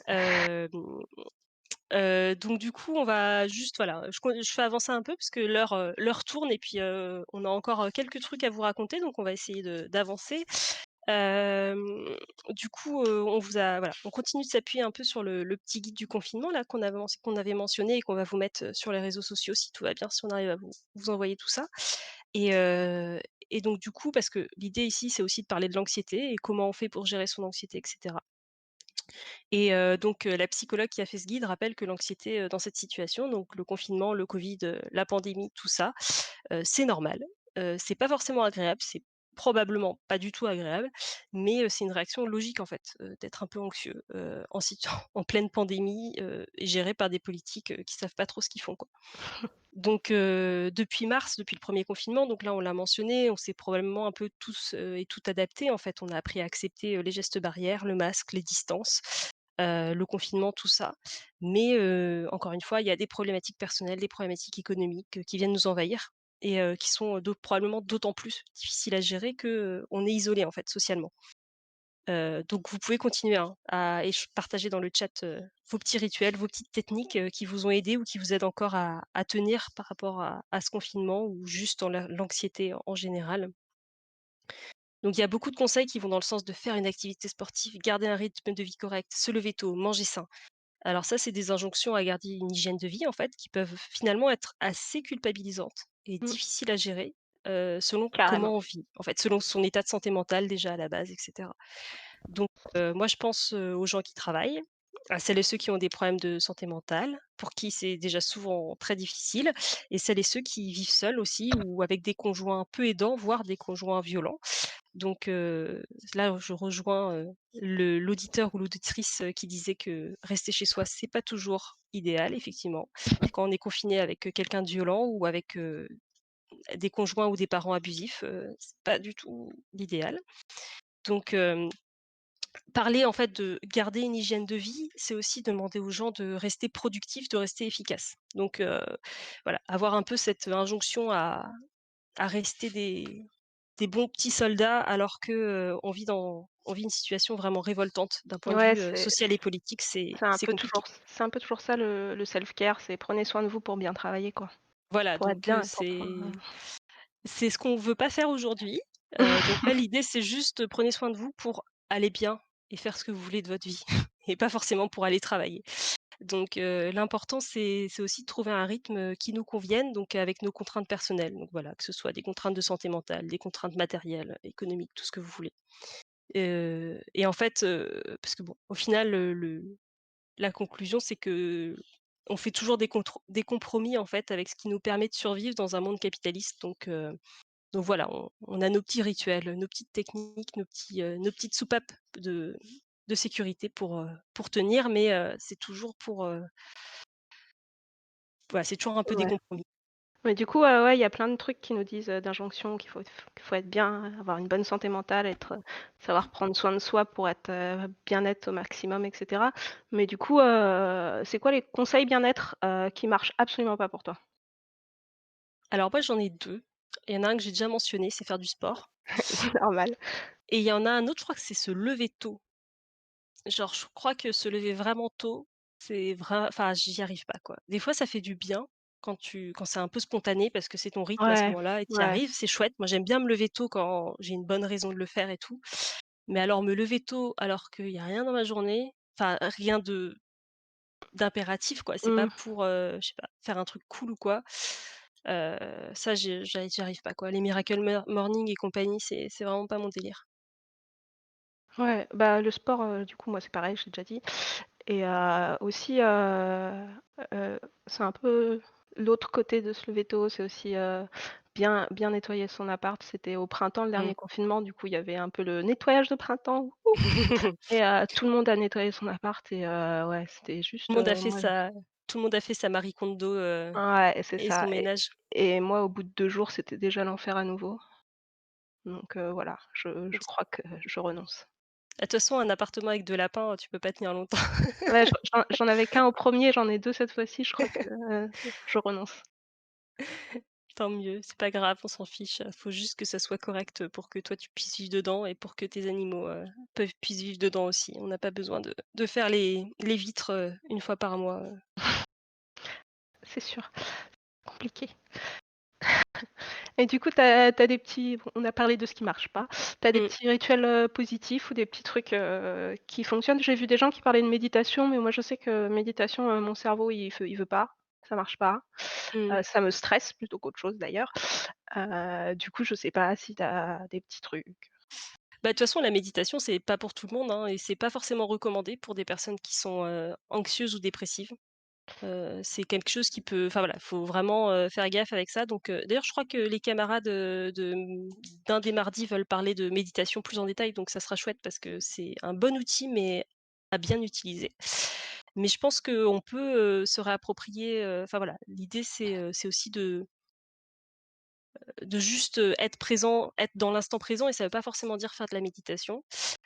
Hem, donc du coup, on va juste voilà, je fais avancer un peu parce que l'heure tourne et puis, on a encore, quelques trucs à vous raconter, donc on va essayer d'avancer. Hem, du coup, on continue de s'appuyer un peu sur le petit guide du confinement là qu'on avait mentionné et qu'on va vous mettre, sur les réseaux sociaux si tout va bien, si on arrive à vous envoyer tout ça et heu et donc du coup parce que l'idée ici, c'est aussi de parler de l'anxiété et comment on fait pour gérer son anxiété et cetera. Et donc la psychologue qui a fait ce guide rappelle que l'anxiété, dans cette situation, donc le confinement, le covid, la pandémie, tout ça, c'est normal. C'est pas forcément agréable, c'est probablement pas du tout agréable, mais c'est une réaction logique en fait, d'être un peu anxieux, en pleine pandémie, et géré par des politiques, qui savent pas trop ce qu'ils font, quoi. Donc depuis mars, depuis le premier confinement, donc là on l'a mentionné, on s'est probablement un peu tous, et toutes adaptés en fait. On a appris à accepter, les gestes barrières, le masque, les distances, le confinement, tout ça. Mais encore une fois, il y a des problématiques personnelles, des problématiques économiques, qui viennent nous envahir et qui sont, probablement d'autant plus difficiles à gérer que, on est isolé en fait socialement. Donc vous pouvez continuer, hein, à partager dans le chat, vos petits rituels, vos petites techniques, qui vous ont aidé ou qui vous aident encore à tenir par rapport à ce confinement ou juste dans l'anxiété en général. Donc il y a beaucoup de conseils qui vont dans le sens de faire une activité sportive, garder un rythme de vie correct, se lever tôt, manger sain. Alors ça, c'est des injonctions à garder une hygiène de vie, en fait, qui peuvent finalement être assez culpabilisantes et Mmh, difficiles à gérer, selon carrément. comment on vit, en fait, selon son état de santé mentale déjà à la base et cetera. Donc moi je pense, aux gens qui travaillent, à celles et ceux qui ont des problèmes de santé mentale, pour qui c'est déjà souvent très difficile et celles et ceux qui vivent seuls aussi ou avec des conjoints peu aidants, voire des conjoints violents. Donc là, je rejoins, le l'auditeur ou l'auditrice, qui disait que rester chez soi, c'est pas toujours idéal, effectivement. Quand on est confiné avec, quelqu'un de violent ou avec, des conjoints ou des parents abusifs, c'est pas du tout l'idéal. Donc parler en fait de garder une hygiène de vie, c'est aussi demander aux gens de rester productifs, de rester efficaces. Donc voilà, avoir un peu cette injonction à rester des bons petits soldats alors que, on vit une situation vraiment révoltante d'un point de Ouais, vue, social et politique, c'est compliqué. c'est un peu toujours ça le self-care, c'est prenez soin de vous pour bien travailler, quoi. Voilà, Pour être donc bien et pour pouvoir, c'est ce qu'on veut pas faire aujourd'hui. Donc là, l'idée, c'est juste, prenez soin de vous pour aller bien et faire ce que vous voulez de votre vie et pas forcément pour aller travailler. Donc l'important, c'est aussi de trouver un rythme, qui nous convienne, donc avec nos contraintes personnelles. Donc voilà, que ce soit des contraintes de santé mentale, des contraintes matérielles, économiques, tout ce que vous voulez. Et en fait, parce que bon, au final, la conclusion, c'est que on fait toujours des compromis, en fait, avec ce qui nous permet de survivre dans un monde capitaliste. Donc voilà, on a nos petits rituels, nos petites techniques, nos petites soupapes de sécurité pour tenir, mais c'est toujours voilà, c'est toujours un peu des ouais. compromis. Mais du coup, ouais, il y a plein de trucs qui nous disent, d'injonctions qu'il faut être bien, avoir une bonne santé mentale, savoir prendre soin de soi pour être, bien-être au maximum et cetera. Mais du coup, c'est quoi les conseils bien-être, qui marchent absolument pas pour toi? Alors moi, j'en ai 2. Il y en a un que j'ai déjà mentionné, c'est faire du sport Normal. et il y en a un autre, je crois que c'est se lever tôt. Genre, je crois que se lever vraiment tôt, c'est vrai enfin, j'y arrive pas, quoi. Des fois, ça fait du bien quand c'est un peu spontané parce que c'est ton rythme à ce Ouais, moment-là et tu y ouais. arrives, c'est chouette. Moi, j'aime bien me lever tôt quand j'ai une bonne raison de le faire et tout. Mais alors me lever tôt alors qu'il y a rien dans ma journée, enfin rien d'impératif, quoi, c'est pas Mmh. pour, je sais pas, faire un truc cool ou quoi, ça j'y arrive pas, quoi. Les Miracle Morning et compagnie, c'est vraiment pas mon délire. Ouais, bah, le sport, du coup, moi, c'est pareil, je l'ai déjà dit et aussi, c'est un peu l'autre côté de se lever tôt, c'est aussi, bien nettoyer son appart. C'était au printemps, le Mmh. dernier confinement, du coup, il y avait un peu le nettoyage de printemps, wouhou et tout le monde a nettoyé son appart et ouais, c'était Tout juste, le monde a fait moi sa tout le monde a fait sa Marie Kondo, ouais, c'est et ça son ménage. et moi, au bout de 2 jours, c'était déjà l'enfer à nouveau donc voilà, je Donc crois que je renonce. de toute façon, un appartement avec 2 lapins, tu peux pas tenir longtemps. Ouais, j'en avais qu'un au premier, j'en ai 2 cette fois-ci, je crois que, je renonce. Tant mieux, c'est pas grave, on s'en fiche, faut juste que ça soit correct, pour que toi tu puisses vivre dedans et pour que tes animaux, puissent vivre dedans aussi. On n'a pas besoin de faire les vitres, 1 fois par mois. C'est sûr, compliqué. Et du coup, t'as des petits bon, on a parlé de ce qui marche pas. T'as des Mmh. petits rituels, positifs ou des petits trucs, qui fonctionnent? J'ai vu des gens qui parlaient de méditation, mais moi je sais que méditation, mon cerveau il veut pas, ça marche pas. Mmh. Ça me stresse plutôt qu'autre chose d'ailleurs. Du coup, je sais pas si t'as des petits trucs? Bah, de toute façon, la méditation, c'est pas pour tout le monde, hein, et c'est pas forcément recommandé pour des personnes qui sont, anxieuses ou dépressives. C'est quelque chose qui peut enfin voilà, faut vraiment, faire gaffe avec ça donc d'ailleurs, je crois que les camarades, d'un des mardis veulent parler de méditation plus en détail, donc ça sera chouette parce que c'est un bon outil, mais à bien utiliser. Mais je pense qu'on peut, se réapproprier, enfin voilà, l'idée c'est aussi de juste, être présent, être dans l'instant présent et ça veut pas forcément dire faire de la méditation.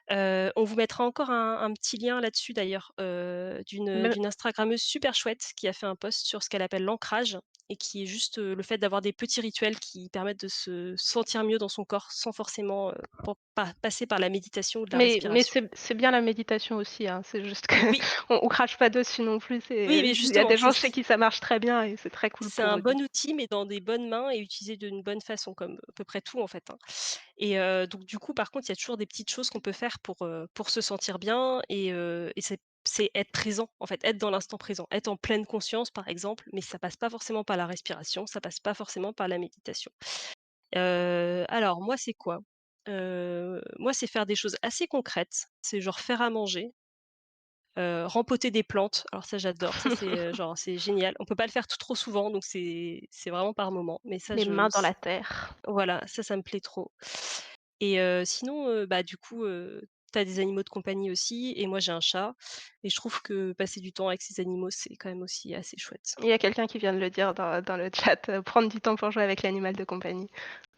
On vous mettra encore un petit lien là-dessus d'ailleurs, Même d'une instagrammeuse super chouette qui a fait un post sur ce qu'elle appelle l'ancrage et qui est juste, le fait d'avoir des petits rituels qui permettent de se sentir mieux dans son corps sans forcément, passer par la méditation ou de la mais respiration. c'est bien la méditation aussi, hein, c'est juste qu'on Oui, on crache pas dessus non plus, oui, mais il y a justement, des gens chez qui ça marche très bien et c'est très cool c'est pour un eux, du bon coup. outil, mais dans des bonnes mains et utilisé d'une bonne façon, comme à peu près tout en fait, hein. Et donc du coup, par contre, il y a toujours des petites choses qu'on peut faire pour se sentir bien et c'est être présent, en fait, être dans l'instant présent, être en pleine conscience, par exemple, mais ça passe pas forcément par la respiration, ça passe pas forcément par la méditation. Alors moi, c'est quoi? Moi, c'est faire des choses assez concrètes, c'est genre faire à manger, rempoter des plantes. Alors ça, j'adore, ça c'est, genre, c'est génial. On peut pas le faire trop souvent, donc c'est vraiment par moment, mais ça Les je mains dans la terre. voilà, ça me plaît trop et sinon, bah, du coup, tu as des animaux de compagnie aussi et moi j'ai un chat et je trouve que passer du temps avec ces animaux, c'est quand même aussi assez chouette. Il y a quelqu'un qui vient de le dire dans le chat, prendre du temps pour jouer avec l'animal de compagnie.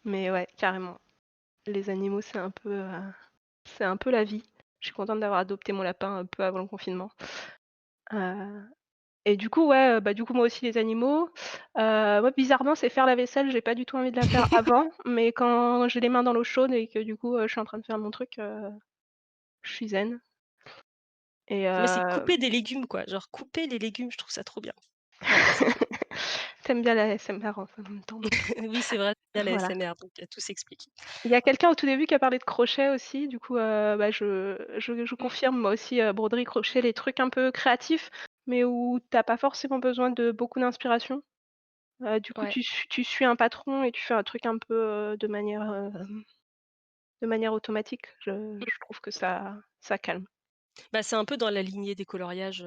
Mais ouais, carrément. Les animaux, c'est un peu la vie. Je suis contente d'avoir adopté mon lapin un peu avant le confinement. Heu et du coup, ouais, bah, du coup, moi aussi les animaux. Moi bizarrement, c'est faire la vaisselle, j'ai pas du tout envie de la faire avant, mais quand j'ai les mains dans l'eau chaude et que du coup, je suis en train de faire mon truc, je suis zen et Moi, c'est couper des légumes, quoi, genre couper les légumes, je trouve ça trop bien. Voilà, c'est tout. tu bien la ASMR en même temps, donc Oui, c'est vrai, il y a la voilà. ASMR, donc tout s'explique. Il y a quelqu'un au tout début qui a parlé de crochet aussi, du coup, bah, je Mmh. confirme moi aussi, broderie, crochet, les trucs un peu créatifs, mais où tu as pas forcément besoin de beaucoup d'inspiration. Du coup, Ouais. tu suis un patron et tu fais un truc un peu, de manière automatique. Je trouve que ça calme. Bah, c'est un peu dans la lignée des coloriages,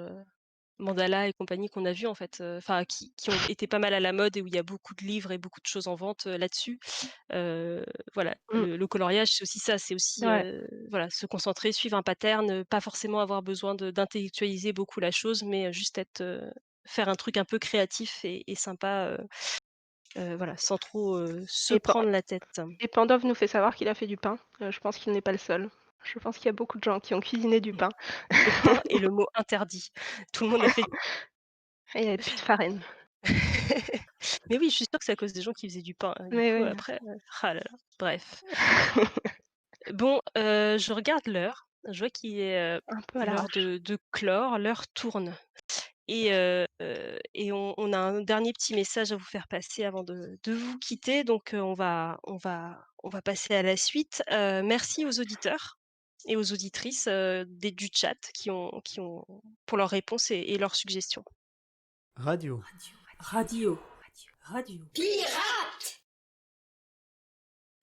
mandala et compagnie qu'on a vu en fait, enfin qui ont été pas mal à la mode et où il y a beaucoup de livres et beaucoup de choses en vente, là-dessus. Voilà, Mmh, le coloriage, c'est aussi ça, c'est aussi, ouais voilà, se concentrer, suivre un pattern, pas forcément avoir besoin d'intellectualiser beaucoup la chose, mais juste faire un truc un peu créatif et sympa, voilà, sans trop, se et Pan prendre la tête. et Pandov nous fait savoir qu'il a fait du pain. Je pense qu'il n'est pas le seul. Je pense qu'il y a beaucoup de gens qui ont cuisiné du pain Le pain est le mot interdit. Tout le monde a fait et il y avait plus de farine. mais oui, je suis sûre que c'est à cause des gens qui faisaient du pain, hein, du Mais coup oui, après, ah là là, bref. Bon, je regarde l'heure, je vois qu'il est, un peu à l'heure l'arrache. de clore, l'heure tourne et on a un dernier petit message à vous faire passer avant de vous quitter donc on va passer à la suite. Merci aux auditeurs et aux auditrices, du chat qui ont pour leurs réponses et leurs suggestions. Radio. Radio. Radio.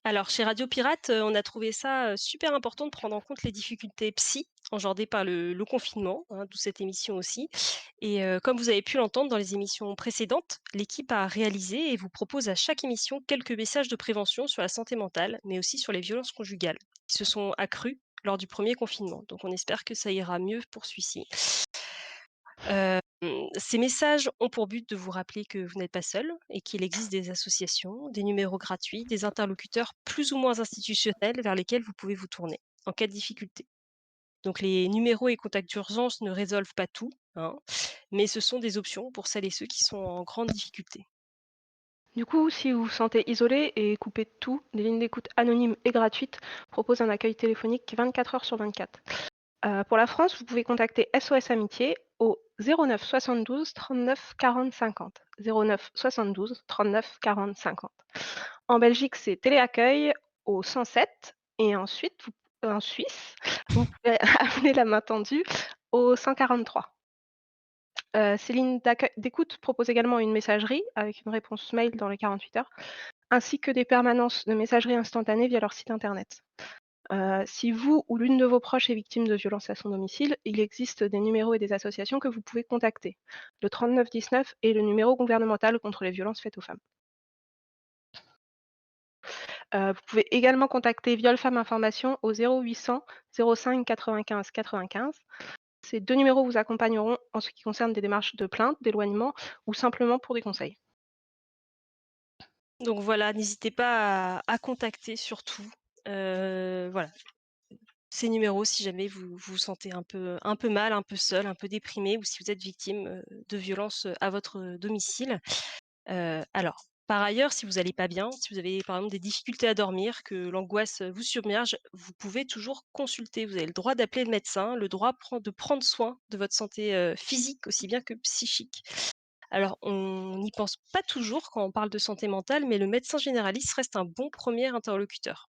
Alors chez Radio Pirate, on a trouvé ça, super important de prendre en compte les difficultés psy engendrées par le confinement, hein, d'où cette émission aussi et comme vous avez pu l'entendre dans les émissions précédentes, l'équipe a réalisé et vous propose à chaque émission quelques messages de prévention sur la santé mentale, mais aussi sur les violences conjugales, qui se sont accrues lors du premier confinement. Donc on espère que ça ira mieux pour celui-ci. Ces messages ont pour but de vous rappeler que vous n'êtes pas seul et qu'il existe des associations, des numéros gratuits, des interlocuteurs plus ou moins institutionnels vers lesquels vous pouvez vous tourner en cas de difficulté. Donc les numéros et contacts d'urgence ne résolvent pas tout, hein, mais ce sont des options pour celles et ceux qui sont en grande difficulté. Du coup, si vous vous sentez isolé et coupé de tout, des lignes d'écoute anonymes et gratuites proposent un accueil téléphonique 24 heures sur 24. Pour la France, vous pouvez contacter SOS Amitié au 09 72 39 40 50. 09 72 39 40 50. En Belgique, c'est Téléaccueil au 107 et ensuite, en Suisse, vous pouvez appeler la main tendue au 143. Ces lignes d'écoute proposent également une messagerie avec une réponse mail dans les 48 heures, ainsi que des permanences de messagerie instantanée via leur site internet. Si vous ou l'une de vos proches est victime de violences à son domicile, il existe des numéros et des associations que vous pouvez contacter. Le 3919 est le numéro gouvernemental contre les violences faites aux femmes. Vous pouvez également contacter Viol Femmes Information au 0800 05 95 95. Ces 2 numéros vous accompagneront en ce qui concerne des démarches de plainte, d'éloignement ou simplement pour des conseils. Donc voilà, n'hésitez pas à contacter surtout, voilà, ces numéros si jamais vous vous sentez un peu mal, un peu seul, un peu déprimé ou si vous êtes victime, de violences, à votre domicile. Alors, par ailleurs, si vous allez pas bien, si vous avez par exemple des difficultés à dormir, que l'angoisse, vous submerge, vous pouvez toujours consulter. Vous avez le droit d'appeler le médecin, le droit de prendre soin de votre santé, physique aussi bien que psychique. Alors, on n'y pense pas toujours quand on parle de santé mentale, mais le médecin généraliste reste un bon premier interlocuteur.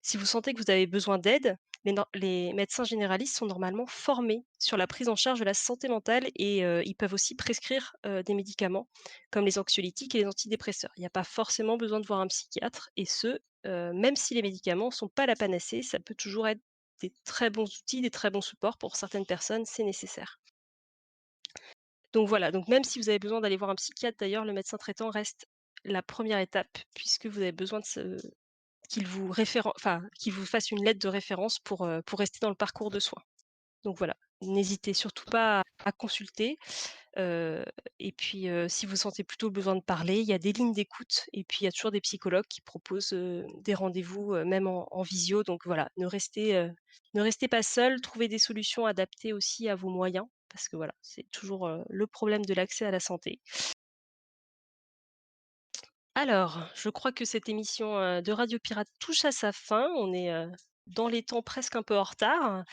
Si vous sentez que vous avez besoin d'aide, les médecins généralistes sont normalement formés sur la prise en charge de la santé mentale et ils peuvent aussi prescrire, des médicaments comme les anxiolytiques et les antidépresseurs. Il n'y a pas forcément besoin de voir un psychiatre et ce, même si les médicaments ne sont pas la panacée, ça peut toujours être des très bons outils, des très bons supports pour certaines personnes, c'est nécessaire. Donc voilà, donc même si vous avez besoin d'aller voir un psychiatre d'ailleurs, le médecin traitant reste la première étape puisque vous avez besoin de ce qu'il vous fasse une lettre de référence pour rester dans le parcours de soins. Donc voilà, n'hésitez surtout pas à consulter, heu et puis, si vous sentez plutôt le besoin de parler, il y a des lignes d'écoute et puis il y a toujours des psychologues qui proposent, des rendez-vous, même en visio. Donc voilà, ne restez pas seul, trouvez des solutions adaptées aussi à vos moyens parce que voilà, c'est toujours, le problème de l'accès à la santé. Alors, je crois que cette émission, de Radio Pirate touche à sa fin. On est, dans les temps, presque un peu en retard.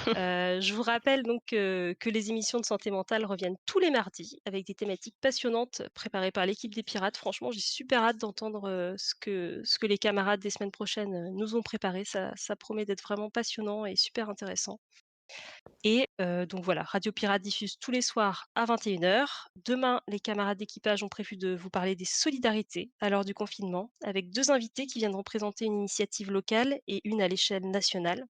Je vous rappelle donc, que les émissions de santé mentale reviennent tous les mardis avec des thématiques passionnantes préparées par l'équipe des Pirates. Franchement, j'ai super hâte d'entendre, ce que les camarades des semaines prochaines, nous ont préparé. Ça promet d'être vraiment passionnant et super intéressant. Et donc voilà, Radio Pirate diffuse tous les soirs à 21h. Demain, les camarades d'équipage ont prévu de vous parler des solidarités à l'heure du confinement, avec 2 invités qui viendront présenter une initiative locale et une à l'échelle nationale.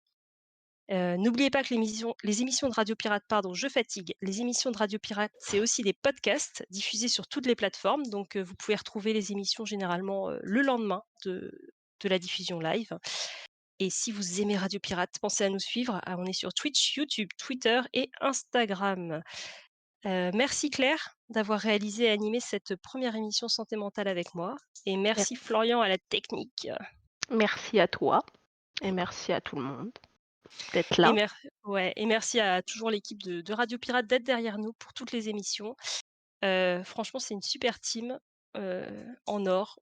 N'oubliez pas que les émissions de Radio Pirate, pardon, je fatigue, les émissions de Radio Pirate, c'est aussi des podcasts diffusés sur toutes les plateformes, donc vous pouvez retrouver les émissions généralement, le lendemain de la diffusion live. Et si vous aimez Radio Pirate, pensez à nous suivre. Ah, on est sur Twitch, YouTube, Twitter et Instagram. Merci Claire d'avoir réalisé et animé cette première émission santé mentale avec moi et Mer merci Florian à la technique Merci à toi et merci à tout le monde d'être et là. merci à toujours l'équipe de Radio Pirate d'être derrière nous pour toutes les émissions. Franchement, c'est une super team, en or.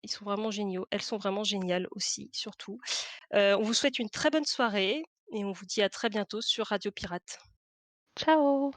Ils sont vraiment géniaux. Elles sont vraiment géniales aussi, surtout. On vous souhaite une très bonne soirée et on vous dit à très bientôt sur Radio Pirate. Ciao.